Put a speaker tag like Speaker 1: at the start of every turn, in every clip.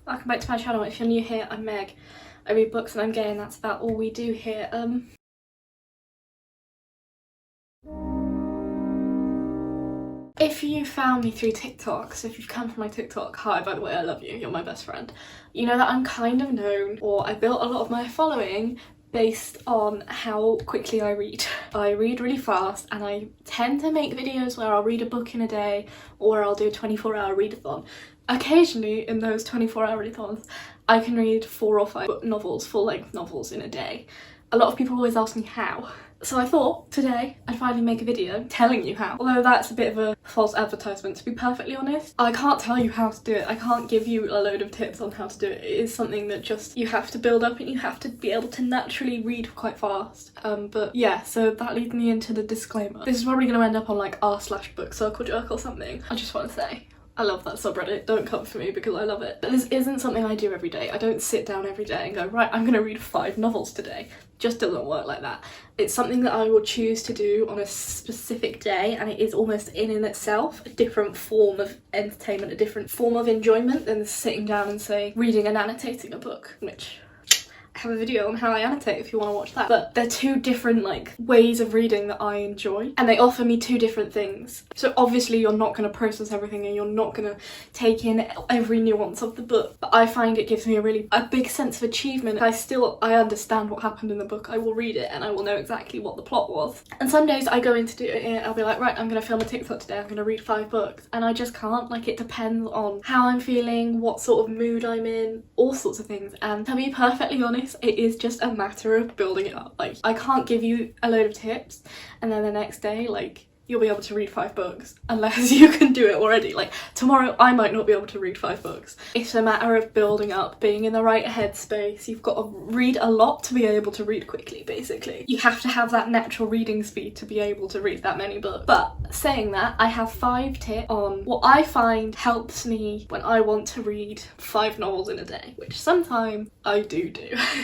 Speaker 1: Welcome back to my channel. If you're new here, I'm Meg. I read books and I'm gay, and that's about all we do here. If you found me through TikTok, so if you've come from my TikTok, hi, by the way, I love you, you're my best friend. You know that I'm kind of known, or I built a lot of my following based on how quickly I read. I read really fast, and I tend to make videos where I'll read a book in a day, or I'll do a 24-hour readathon. Occasionally, in those 24-hour readathons, I can read 4 or 5 novels, full-length novels in a day. A lot of people always ask me how. So I thought today I'd finally make a video telling you how. Although that's a bit of a false advertisement, to be perfectly honest. I can't tell you how to do it. I can't give you a load of tips on how to do it. It is something that just you have to build up, and you have to be able to naturally read quite fast. But yeah, so that leads me into the disclaimer. This is probably going to end up on like r/book circle jerk or something. I just want to say, I love that subreddit. Don't come for me because I love it. But this isn't something I do every day. I don't sit down every day and go, right, I'm gonna read 5 novels today. Just doesn't work like that. It's something that I will choose to do on a specific day, and it is almost in itself a different form of entertainment, a different form of enjoyment than sitting down and, say, reading and annotating a book, which I have a video on how I annotate if you want to watch that. But they're 2 different like ways of reading that I enjoy, and they offer me 2 different things. So obviously you're not going to process everything, and you're not going to take in every nuance of the book, but I find it gives me a big sense of achievement. I understand what happened in the book. I will read it and I will know exactly what the plot was. And some days I go in to do it and I'll be like, right, I'm going to film a TikTok today, I'm going to read 5 books, and I just can't. Like, it depends on how I'm feeling, what sort of mood I'm in, all sorts of things. And to be perfectly honest, it is just a matter of building it up. Like, I can't give you a load of tips and then the next day, like, you'll be able to read 5 books unless you can do it already. Like, tomorrow I might not be able to read 5 books. It's a matter of building up, being in the right headspace. You've got to read a lot to be able to read quickly, basically. You have to have that natural reading speed to be able to read that many books. But saying that, I have 5 tips on what I find helps me when I want to read 5 novels in a day, which sometimes I do.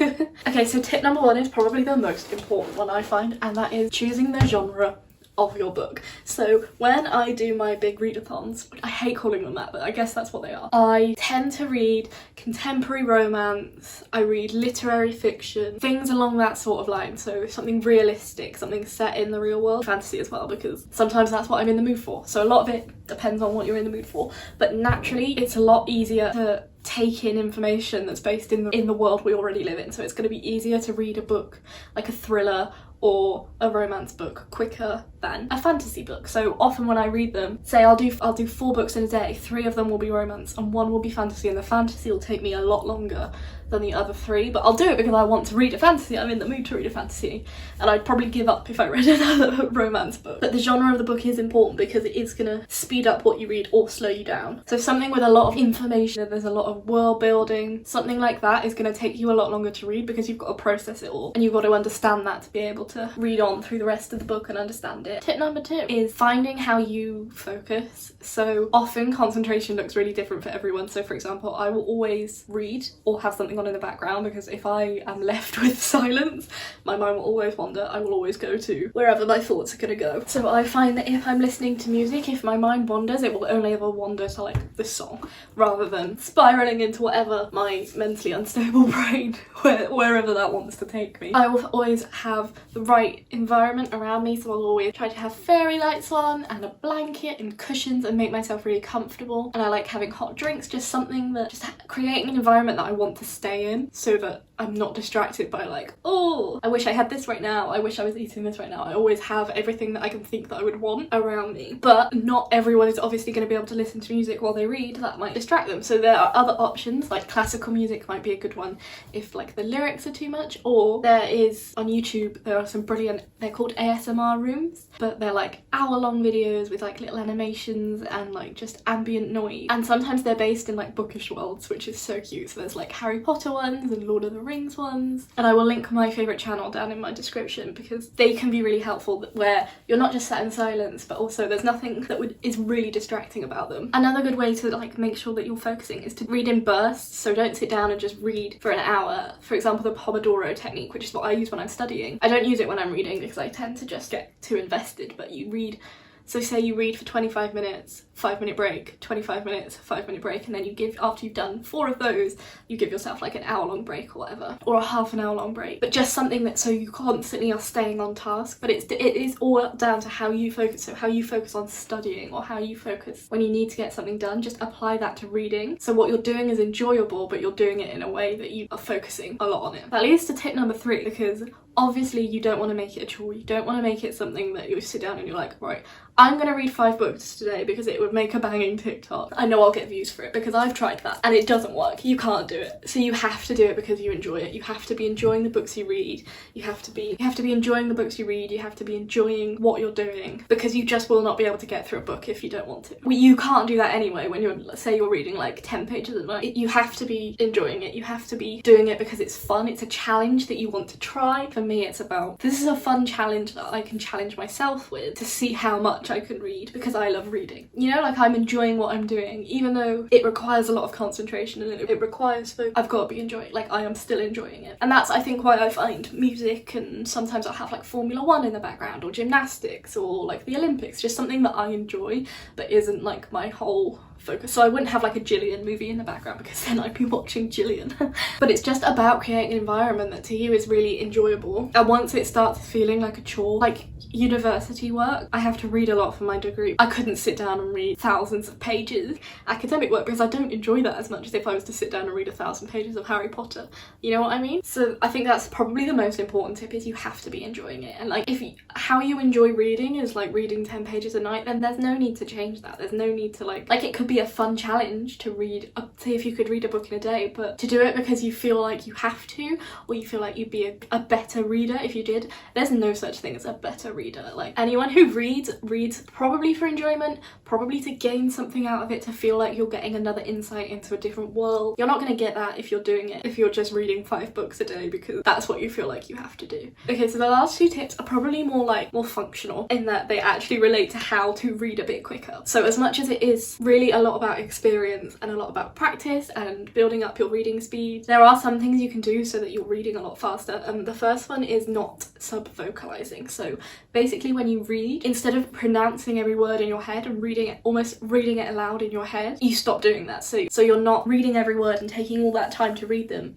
Speaker 1: Okay, so tip number 1 is probably the most important one I find, and that is choosing the genre of your book. So when I do my big readathons, I hate calling them that, but I guess that's what they are, I tend to read contemporary romance, I read literary fiction, things along that sort of line. So something realistic, something set in the real world, fantasy as well, because sometimes that's what I'm in the mood for. So a lot of it depends on what you're in the mood for, but naturally it's a lot easier to take in information that's based in the world we already live in. So it's going to be easier to read a book like a thriller or a romance book quicker than a fantasy book. So often when I read them, say I'll do 4 books in a day, 3 of them will be romance and 1 will be fantasy, and the fantasy will take me a lot longer than the other 3, but I'll do it because I want to read a fantasy. I'm in the mood to read a fantasy, and I'd probably give up if I read another romance book. But the genre of the book is important because it is going to speed up what you read or slow you down. So something with a lot of information, there's a lot of world building, something like that is going to take you a lot longer to read because you've got to process it all, and you've got to understand that to be able to read on through the rest of the book and understand it. Tip number 2 is finding how you focus. So often concentration looks really different for everyone. So for example, I will always read or have something on in the background, because if I am left with silence, my mind will always wander. I will always go to wherever my thoughts are gonna go. So I find that if I'm listening to music, if my mind wanders, it will only ever wander to like this song, rather than spiraling into whatever my mentally unstable brain, wherever that wants to take me. I will always have the right environment around me, so I'll always try to have fairy lights on and a blanket and cushions and make myself really comfortable. And I like having hot drinks, just something that just creating an environment that I want to stay in, so that I'm not distracted by like, oh, I wish I had this right now, I wish I was eating this right now. I always have everything that I can think that I would want around me. But not everyone is obviously going to be able to listen to music while they read. That might distract them. So there are other options, like classical music might be a good one if like the lyrics are too much. Or there is on YouTube, there are some brilliant, they're called ASMR rooms, but they're like hour-long videos with like little animations and like just ambient noise. And sometimes they're based in like bookish worlds, which is so cute. So there's like Harry Potter ones and Lord of the Rings ones, and I will link my favourite channel down in my description because they can be really helpful, where you're not just sat in silence, but also there's nothing that is really distracting about them. Another good way to like make sure that you're focusing is to read in bursts. So don't sit down and just read for an hour. For example, the Pomodoro technique, which is what I use when I'm studying. I don't use it when I'm reading because I tend to just get too invested, but you read So say you read for 25 minutes, 5-minute break, 25 minutes, 5-minute break, and then you give, after you've done 4 of those, you give yourself like an hour-long break or whatever, or a half an hour-long break. But just something that so you constantly are staying on task. But it is all down to how you focus. So how you focus on studying, or how you focus when you need to get something done. Just apply that to reading. So what you're doing is enjoyable, but you're doing it in a way that you are focusing a lot on it. That leads to tip number 3, because obviously you don't want to make it a chore. You don't want to make it something that you sit down and you're like, right, I'm gonna read 5 books today because it would make a banging TikTok. I know I'll get views for it because I've tried that and it doesn't work. You can't do it. So you have to do it because you enjoy it. You have to be enjoying the books you read. You have to be enjoying the books you read. You have to be enjoying what you're doing, because you just will not be able to get through a book if you don't want to. You can't do that anyway when you're reading like 10 pages a night. You have to be enjoying it. You have to be doing it because it's fun. It's a challenge that you want to try. For me, it's about, this is a fun challenge that I can challenge myself with to see how much I can read, because I love reading. You know, like I'm enjoying what I'm doing, even though it requires a lot of concentration and it requires focus. I've got to be enjoying it. Like I am still enjoying it. And that's, I think, why I find music, and sometimes I'll have like Formula 1 in the background, or gymnastics, or like the Olympics, just something that I enjoy but isn't like my whole focus. So I wouldn't have like a Gillian movie in the background because then I'd be watching Gillian. But it's just about creating an environment that to you is really enjoyable. And once it starts feeling like a chore, like university work, I have to read a lot for my degree. I couldn't sit down and read thousands of pages academic work because I don't enjoy that as much as if I was to sit down and read 1,000 pages of Harry Potter. You know what I mean? So I think that's probably the most important tip, is you have to be enjoying it. And like how you enjoy reading is like reading 10 pages a night, then there's no need to change that. There's no need to like it could be a fun challenge to read, say if you could read a book in a day, but to do it because you feel like you have to, or you feel like you'd be a better reader if you did, there's no such thing as a better reader. Like anyone who reads probably for enjoyment, probably to gain something out of it, to feel like you're getting another insight into a different world. You're not going to get that if you're doing it, if you're just reading 5 books a day because that's what you feel like you have to do. Okay, so the last 2 tips are probably more functional, in that they actually relate to how to read a bit quicker. So as much as it is really a lot about experience and a lot about practice and building up your reading speed, there are some things you can do so that you're reading a lot faster. The first one is not subvocalizing. So basically when you read, instead of pronouncing every word in your head and almost reading it aloud in your head, you stop doing that. So you're not reading every word and taking all that time to read them.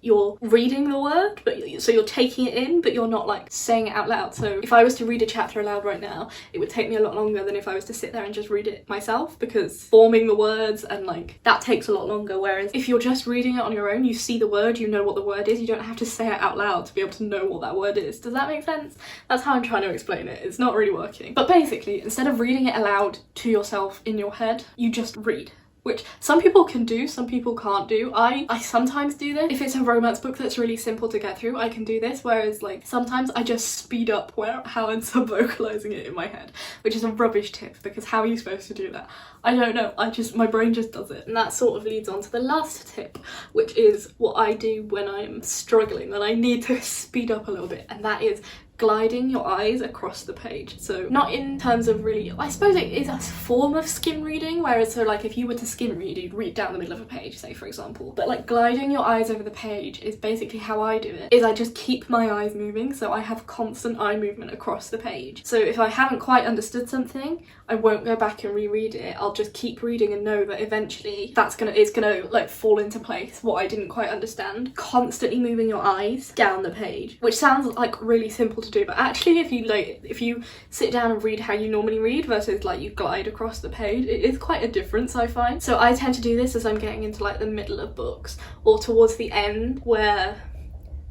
Speaker 1: You're reading the word, so you're taking it in, but you're not like saying it out loud. So if I was to read a chapter aloud right now, it would take me a lot longer than if I was to sit there and just read it myself, because forming the words and like that takes a lot longer. Whereas if you're just reading it on your own, you see the word, you know what the word is, you don't have to say it out loud to be able to know what that word is. Does that make sense? That's how I'm trying to explain it. It's not really working. But basically, instead of reading it aloud to yourself in your head, you just read. Which some people can do, some people can't do. I sometimes do this. If it's a romance book that's really simple to get through, I can do this, whereas like sometimes I just speed up how I'm subvocalizing it in my head, which is a rubbish tip, because how are you supposed to do that? I don't know, my brain just does it. And that sort of leads on to the last tip, which is what I do when I'm struggling, when I need to speed up a little bit, and that is gliding your eyes across the page. So not in terms of really, I suppose it is a form of skim reading, whereas so like if you were to skim read, you'd read down the middle of a page, say for example. But like gliding your eyes over the page is basically how I do it, is I just keep my eyes moving, so I have constant eye movement across the page. So if I haven't quite understood something, I won't go back and reread it. I'll just keep reading and know that eventually it's gonna like fall into place, what I didn't quite understand. Constantly moving your eyes down the page, which sounds like really simple to do, but actually if you sit down and read how you normally read versus like you glide across the page, it is quite a difference, I find. So I tend to do this as I'm getting into like the middle of books, or towards the end where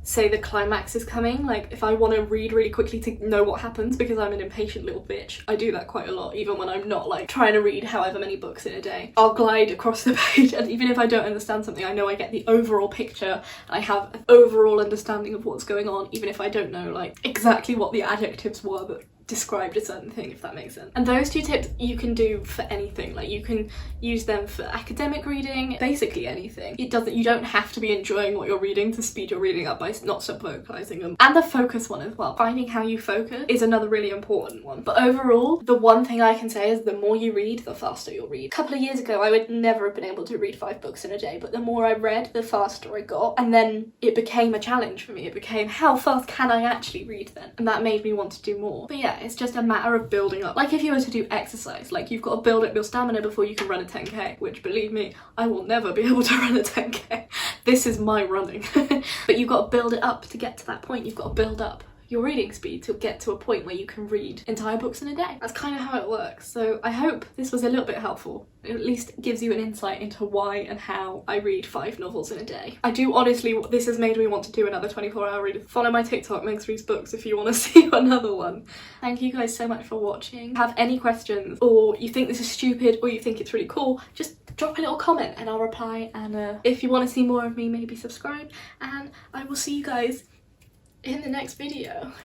Speaker 1: say the climax is coming. Like if I want to read really quickly to know what happens, because I'm an impatient little bitch, I do that quite a lot, even when I'm not like trying to read however many books in a day. I'll glide across the page, and even if I don't understand something, I know I get the overall picture and I have an overall understanding of what's going on, even if I don't know like exactly what the adjectives were that described a certain thing, if that makes sense. And those 2 tips you can do for anything. Like you can use them for academic reading, basically anything. You don't have to be enjoying what you're reading to speed your reading up by not subvocalizing them. And the focus one as well. Finding how you focus is another really important one. But overall, the one thing I can say is the more you read, the faster you'll read. A couple of years ago, I would never have been able to read 5 books in a day, but the more I read, the faster I got. And then it became a challenge for me. It became, how fast can I actually read then? And that made me want to do more. But yeah, yeah, it's just a matter of building up. Like if you were to do exercise, like you've got to build up your stamina before you can run a 10k, which believe me, I will never be able to run a 10k. This is my running. But you've got to build it up to get to that point. You've got to build up your reading speed to get to a point where you can read entire books in a day. That's kind of how it works. So I hope this was a little bit helpful. It at least gives you an insight into why and how I read 5 novels in a day. I do honestly, this has made me want to do another 24-hour read. Follow my TikTok, Megs Reads Books, if you want to see another one. Thank you guys so much for watching. Have any questions, or you think this is stupid, or you think it's really cool, just drop a little comment and I'll reply. And if you want to see more of me, maybe subscribe, and I will see you guys in the next video.